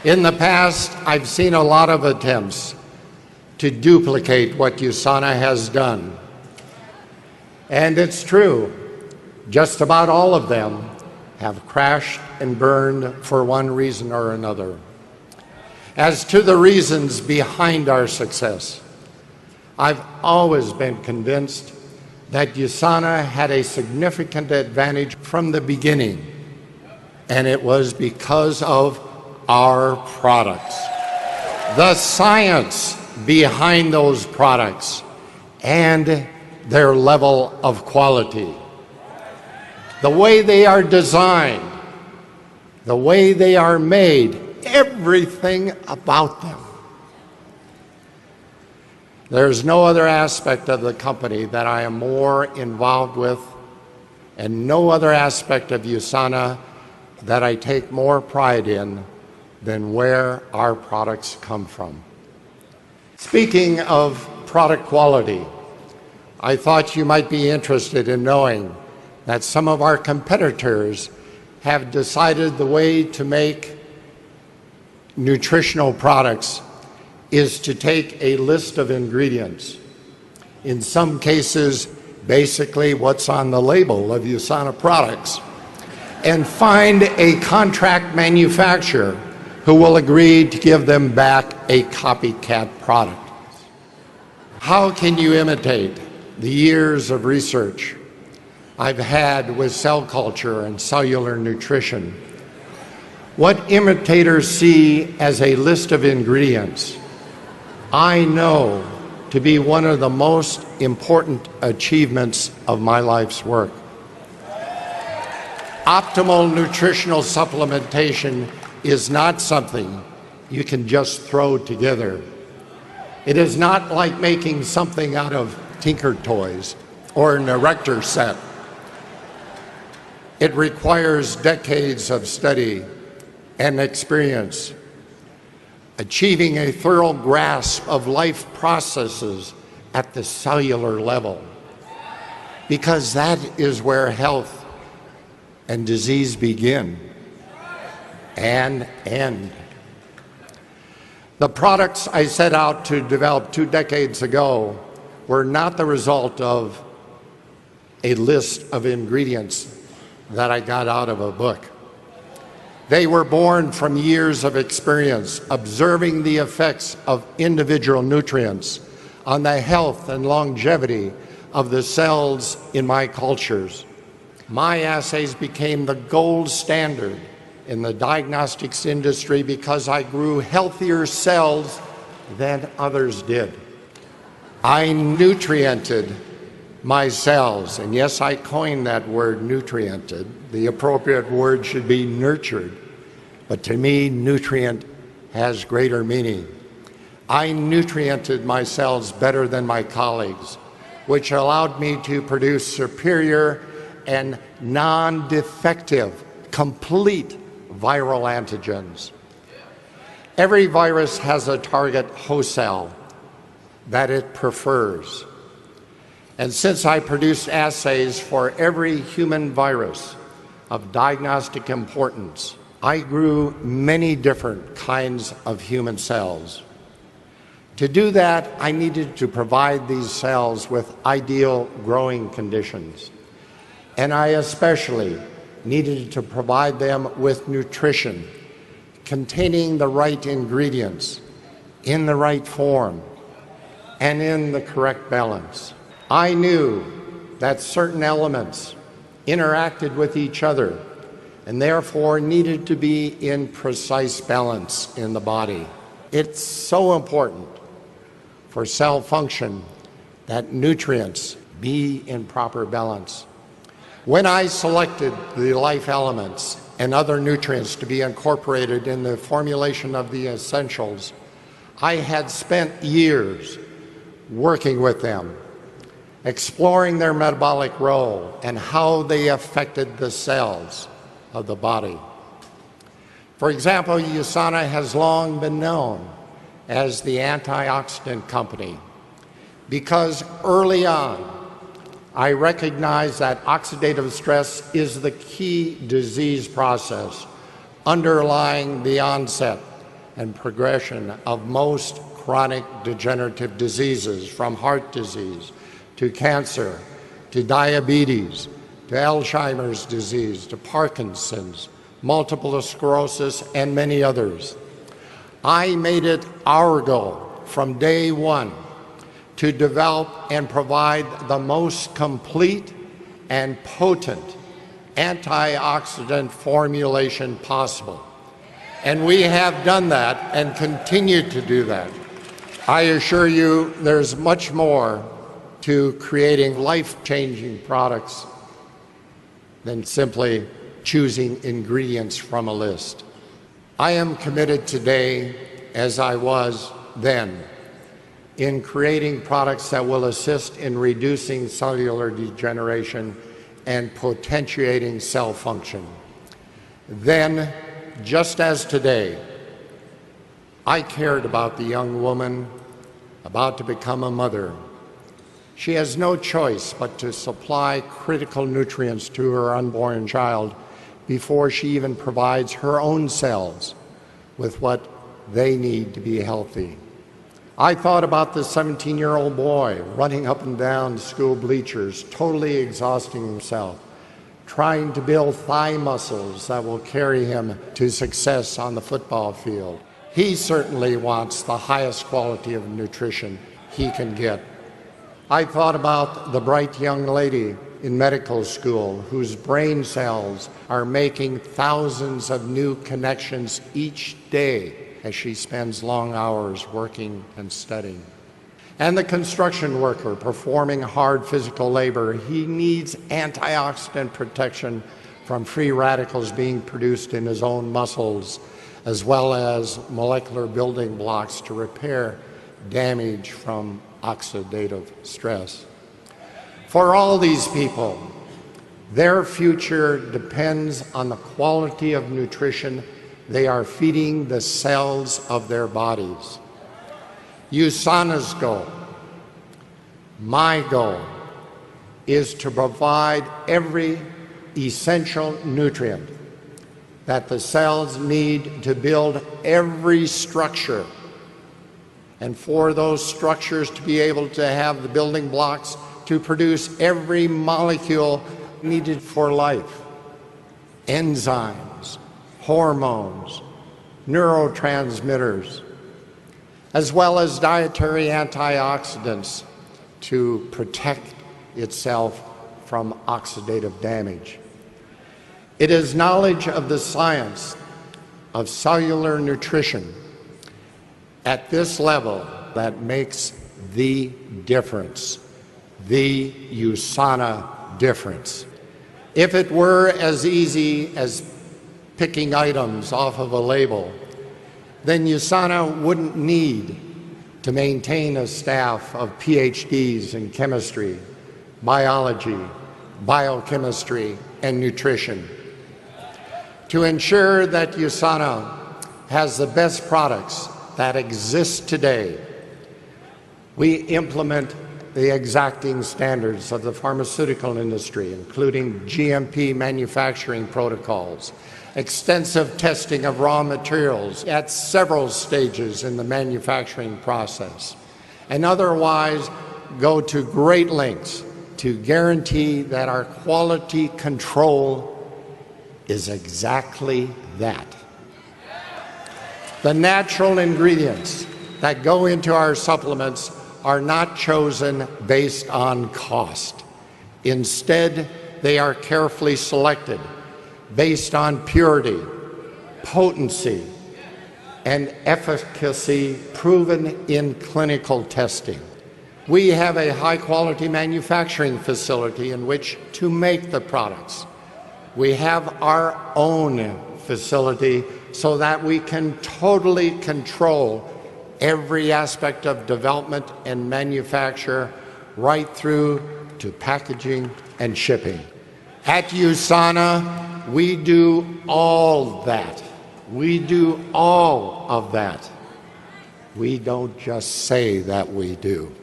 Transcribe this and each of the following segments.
In the past, I've seen a lot of attempts to duplicate what USANA has done. And it's true, just about all of them have crashed and burned for one reason or another. As to the reasons behind our success, I've always been convinced that USANA had a significant advantage from the beginning, and it was because of our products. The science behind those products and their level of quality. The way they are designed, the way they are made, everything about them. There's no other aspect of the company that I am more involved with, and no other aspect of USANA that I take more pride in than where our products come from. Speaking of product quality, I thought you might be interested in knowing that some of our competitors have decided the way to make nutritional products is to take a list of ingredients. In some cases, basically what's on the label of USANA products, and find a contract manufacturer who will agree to give them back a copycat product. How can you imitate the years of research I've had with cell culture and cellular nutrition? What imitators see as a list of ingredients, I know to be one of the most important achievements of my life's work. Optimal nutritional supplementation is not something you can just throw together. It is not like making something out of Tinker Toys or an erector set. It requires decades of study and experience, achieving a thorough grasp of life processes at the cellular level, because that is where health and disease begin and end. The products I set out to develop 2 decades ago were not the result of a list of ingredients that I got out of a book. They were born from years of experience observing the effects of individual nutrients on the health and longevity of the cells in my cultures. My assays became the gold standard in the diagnostics industry because I grew healthier cells than others did. I nutriented my cells, and yes, I coined that word, nutriented. The appropriate word should be nurtured, but to me, nutrient has greater meaning. I nutriented my cells better than my colleagues, which allowed me to produce superior and non-defective, complete viral antigens. Every virus has a target host cell that it prefers. And since I produced assays for every human virus of diagnostic importance, I grew many different kinds of human cells. To do that, I needed to provide these cells with ideal growing conditions. And I especially needed to provide them with nutrition containing the right ingredients in the right form and in the correct balance. I knew that certain elements interacted with each other and therefore needed to be in precise balance in the body. It's so important for cell function that nutrients be in proper balance. When I selected the life elements and other nutrients to be incorporated in the formulation of the essentials, I had spent years working with them, exploring their metabolic role and how they affected the cells of the body. For example, USANA has long been known as the antioxidant company because early on I recognized that oxidative stress is the key disease process underlying the onset and progression of most chronic degenerative diseases, from heart disease to cancer to diabetes to Alzheimer's disease to Parkinson's, multiple sclerosis, and many others. I made it our goal from day one to develop and provide the most complete and potent antioxidant formulation possible. And we have done that and continue to do that. I assure you there's much more to creating life-changing products than simply choosing ingredients from a list. I am committed today, as I was then, in creating products that will assist in reducing cellular degeneration and potentiating cell function. Then, just as today, I cared about the young woman about to become a mother. She has no choice but to supply critical nutrients to her unborn child before she even provides her own cells with what they need to be healthy. I thought about the 17-year-old boy running up and down school bleachers, totally exhausting himself, trying to build thigh muscles that will carry him to success on the football field. He certainly wants the highest quality of nutrition he can get. I thought about the bright young lady in medical school whose brain cells are making thousands of new connections each day as she spends long hours working and studying. And the construction worker performing hard physical labor, he needs antioxidant protection from free radicals being produced in his own muscles, as well as molecular building blocks to repair damage from oxidative stress. For all these people, their future depends on the quality of nutrition they are feeding the cells of their bodies. USANA's goal, my goal, is to provide every essential nutrient that the cells need to build every structure, and for those structures to be able to have the building blocks to produce every molecule needed for life: enzymes, hormones, neurotransmitters, as well as dietary antioxidants to protect itself from oxidative damage. It is knowledge of the science of cellular nutrition at this level that makes the difference, the USANA difference. If it were as easy as picking items off of a label, then USANA wouldn't need to maintain a staff of PhDs in chemistry, biology, biochemistry, and nutrition. To ensure that USANA has the best products that exist today, we implement the exacting standards of the pharmaceutical industry, including GMP manufacturing protocols, extensive testing of raw materials at several stages in the manufacturing process, and otherwise go to great lengths to guarantee that our quality control is exactly that. The natural ingredients that go into our supplements are not chosen based on cost. Instead, they are carefully selected based on purity, potency, and efficacy proven in clinical testing. We have a high-quality manufacturing facility in which to make the products. We have our own facility so that we can totally control every aspect of development and manufacture, right through to packaging and shipping. At USANA, we do all that. We do all of that. We don't just say that we do.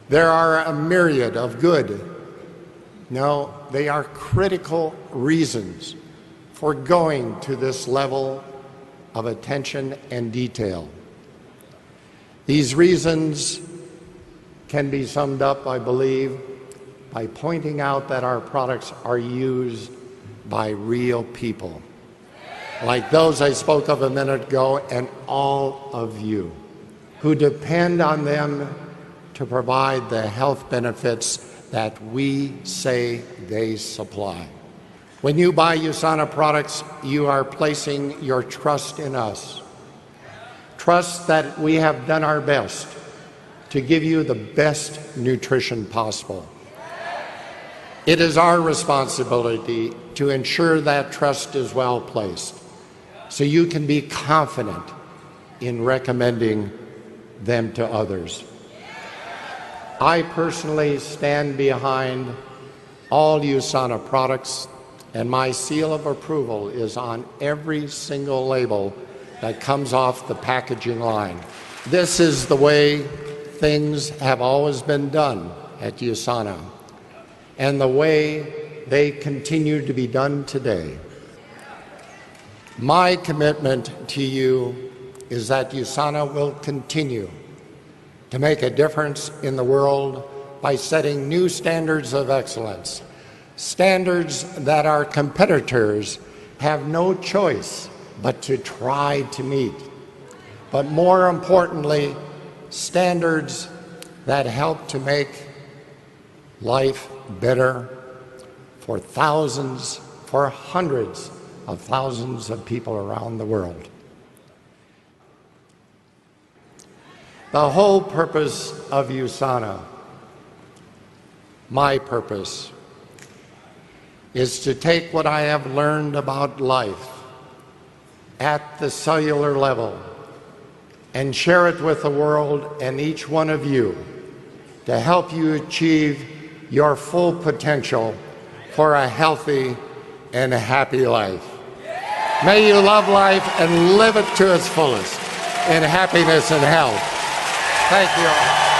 There are a myriad of good, no, they are critical reasons for going to this level of attention and detail. These reasons can be summed up, I believe, by pointing out that our products are used by real people, like those I spoke of a minute ago, and all of you who depend on them to provide the health benefits that we say they supply. When you buy USANA products, you are placing your trust in us. Trust that we have done our best to give you the best nutrition possible. It is our responsibility to ensure that trust is well placed, so you can be confident in recommending them to others. I personally stand behind all USANA products, and my seal of approval is on every single label that comes off the packaging line. This is the way things have always been done at USANA, and the way they continue to be done today. My commitment to you is that USANA will continue to make a difference in the world by setting new standards of excellence, standards that our competitors have no choice but to try to meet. But more importantly, standards that help to make life better for thousands, for hundreds of thousands of people around the world. The whole purpose of USANA, my purpose, is to take what I have learned about life at the cellular level and share it with the world and each one of you to help you achieve your full potential for a healthy and a happy life. May you love life and live it to its fullest in happiness and health. Thank you all.